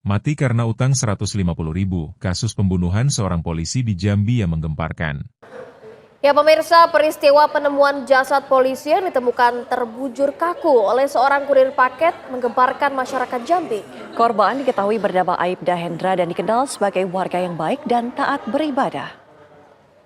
Mati karena utang 150.000, kasus pembunuhan seorang polisi di Jambi yang menggemparkan. Ya pemirsa, peristiwa penemuan jasad polisi yang ditemukan terbujur kaku oleh seorang kurir paket menggemparkan masyarakat Jambi. Korban diketahui bernama Aibda Hendra dan dikenal sebagai warga yang baik dan taat beribadah.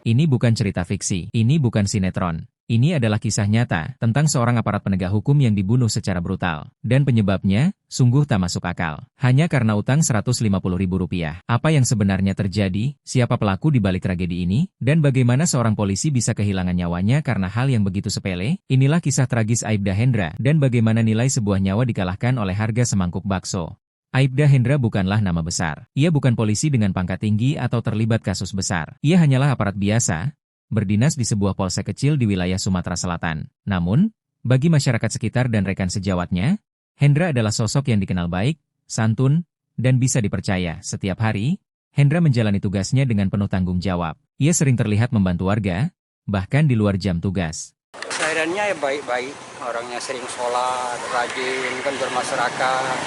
Ini bukan cerita fiksi, ini bukan sinetron. Ini adalah kisah nyata tentang seorang aparat penegak hukum yang dibunuh secara brutal. Dan penyebabnya, sungguh tak masuk akal. Hanya karena utang Rp150.000. Apa yang sebenarnya terjadi, siapa pelaku di balik tragedi ini, dan bagaimana seorang polisi bisa kehilangan nyawanya karena hal yang begitu sepele? Inilah kisah tragis Aibda Hendra, dan bagaimana nilai sebuah nyawa dikalahkan oleh harga semangkuk bakso. Aibda Hendra bukanlah nama besar. Ia bukan polisi dengan pangkat tinggi atau terlibat kasus besar. Ia hanyalah aparat biasa, berdinas di sebuah polsek kecil di wilayah Sumatera Selatan. Namun, bagi masyarakat sekitar dan rekan sejawatnya, Hendra adalah sosok yang dikenal baik, santun, dan bisa dipercaya. Setiap hari, Hendra menjalani tugasnya dengan penuh tanggung jawab. Ia sering terlihat membantu warga, bahkan di luar jam tugas. Kesehariannya ya baik-baik, orangnya sering sholat, rajin, kan bermasyarakat.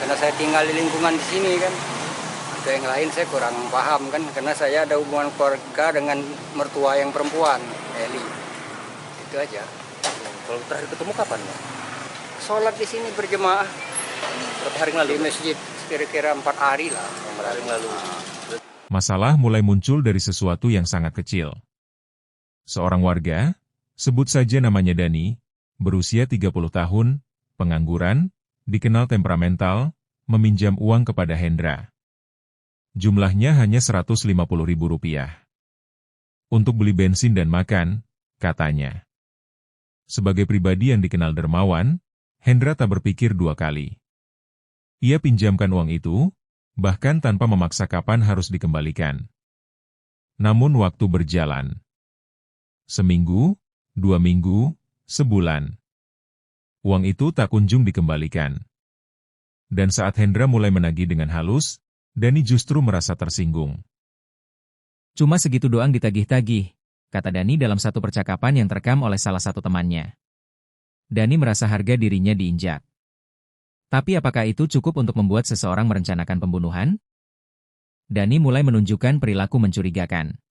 Karena saya tinggal di lingkungan di sini kan. Yang lain saya kurang paham kan, karena saya ada hubungan keluarga dengan mertua yang perempuan, Eli. Itu aja. Kalau terakhir ketemu kapan, Pak? Sholat di sini berjemaah. Berapa hari lalu? Di masjid, kira-kira 4 hari lah. 4 hari lalu. Masalah mulai muncul dari sesuatu yang sangat kecil. Seorang warga, sebut saja namanya Dani, berusia 30 tahun, pengangguran, dikenal temperamental, meminjam uang kepada Hendra. Jumlahnya hanya Rp150.000. Untuk beli bensin dan makan, katanya. Sebagai pribadi yang dikenal dermawan, Hendra tak berpikir 2 kali. Ia pinjamkan uang itu, bahkan tanpa memaksa kapan harus dikembalikan. Namun waktu berjalan. Seminggu, 2 minggu, sebulan. Uang itu tak kunjung dikembalikan. Dan saat Hendra mulai menagih dengan halus, Dani justru merasa tersinggung. Cuma segitu doang ditagih-tagih, kata Dani dalam satu percakapan yang terekam oleh salah satu temannya. Dani merasa harga dirinya diinjak. Tapi apakah itu cukup untuk membuat seseorang merencanakan pembunuhan? Dani mulai menunjukkan perilaku mencurigakan.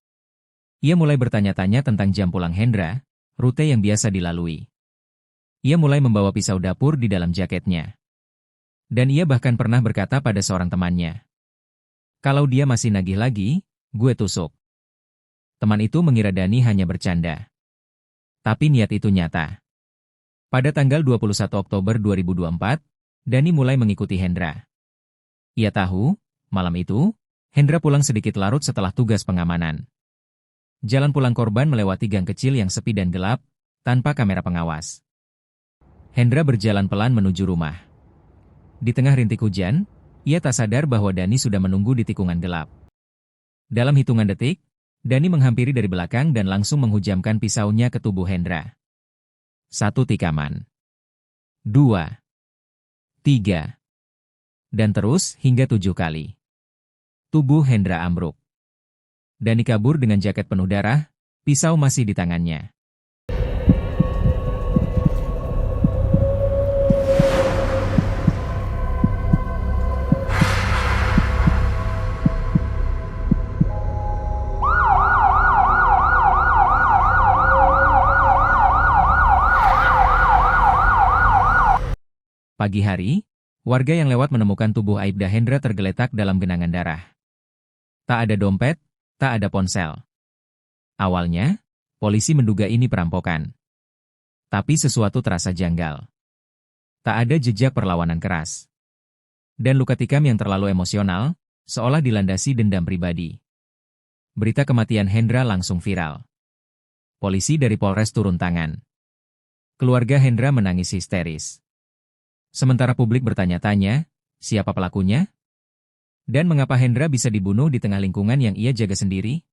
Ia mulai bertanya-tanya tentang jam pulang Hendra, rute yang biasa dilalui. Ia mulai membawa pisau dapur di dalam jaketnya. Dan ia bahkan pernah berkata pada seorang temannya, "Kalau dia masih nagih lagi, gue tusuk." Teman itu mengira Dani hanya bercanda. Tapi niat itu nyata. Pada tanggal 21 Oktober 2024, Dani mulai mengikuti Hendra. Ia tahu, malam itu, Hendra pulang sedikit larut setelah tugas pengamanan. Jalan pulang korban melewati gang kecil yang sepi dan gelap, tanpa kamera pengawas. Hendra berjalan pelan menuju rumah. Di tengah rintik hujan, ia tak sadar bahwa Dani sudah menunggu di tikungan gelap. Dalam hitungan detik, Dani menghampiri dari belakang dan langsung menghujamkan pisaunya ke tubuh Hendra. 1 tikaman. 2. 3. Dan terus hingga 7 kali. Tubuh Hendra ambruk. Dani kabur dengan jaket penuh darah, pisau masih di tangannya. Pagi hari, warga yang lewat menemukan tubuh Aibda Hendra tergeletak dalam genangan darah. Tak ada dompet, tak ada ponsel. Awalnya, polisi menduga ini perampokan. Tapi sesuatu terasa janggal. Tak ada jejak perlawanan keras. Dan luka tikam yang terlalu emosional, seolah dilandasi dendam pribadi. Berita kematian Hendra langsung viral. Polisi dari Polres turun tangan. Keluarga Hendra menangis histeris. Sementara publik bertanya-tanya, siapa pelakunya? Dan mengapa Hendra bisa dibunuh di tengah lingkungan yang ia jaga sendiri?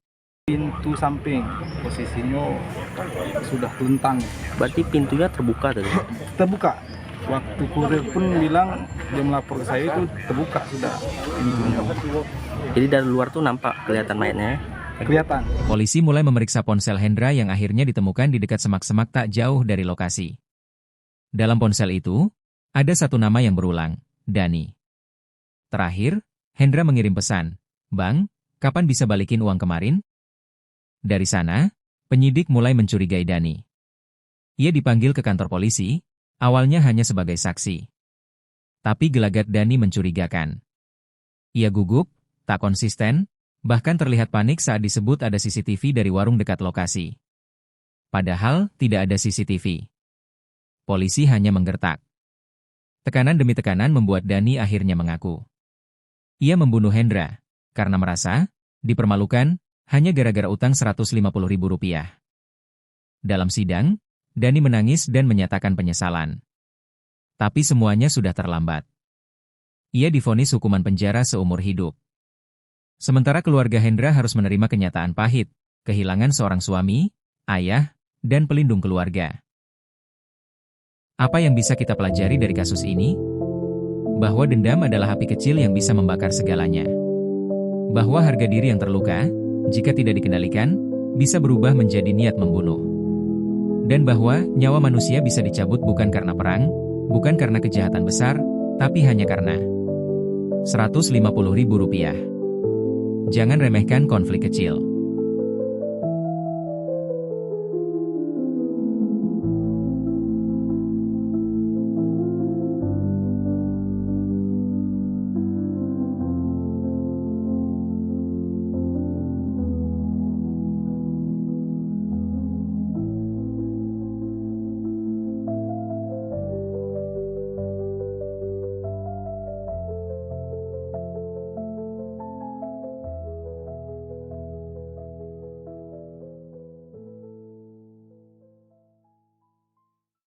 Pintu samping, posisinya sudah tuntang. Berarti pintunya terbuka tadi? Terbuka. Waktu kurir pun bilang, dia melapor ke saya itu terbuka sudah pintunya. Jadi dari luar tuh nampak kelihatan mayatnya? Kelihatan. Polisi mulai memeriksa ponsel Hendra yang akhirnya ditemukan di dekat semak-semak tak jauh dari lokasi. Dalam ponsel itu, ada satu nama yang berulang, Dani. Terakhir, Hendra mengirim pesan, "Bang, kapan bisa balikin uang kemarin?" Dari sana, penyidik mulai mencurigai Dani. Ia dipanggil ke kantor polisi, awalnya hanya sebagai saksi. Tapi gelagat Dani mencurigakan. Ia gugup, tak konsisten, bahkan terlihat panik saat disebut ada CCTV dari warung dekat lokasi. Padahal, tidak ada CCTV. Polisi hanya menggertak. Tekanan demi tekanan membuat Dani akhirnya mengaku. Ia membunuh Hendra, karena merasa dipermalukan hanya gara-gara utang Rp150.000. Dalam sidang, Dani menangis dan menyatakan penyesalan. Tapi semuanya sudah terlambat. Ia divonis hukuman penjara seumur hidup. Sementara keluarga Hendra harus menerima kenyataan pahit, kehilangan seorang suami, ayah, dan pelindung keluarga. Apa yang bisa kita pelajari dari kasus ini? Bahwa dendam adalah api kecil yang bisa membakar segalanya. Bahwa harga diri yang terluka, jika tidak dikendalikan, bisa berubah menjadi niat membunuh. Dan bahwa nyawa manusia bisa dicabut bukan karena perang, bukan karena kejahatan besar, tapi hanya karena Rp150.000. Jangan remehkan konflik kecil.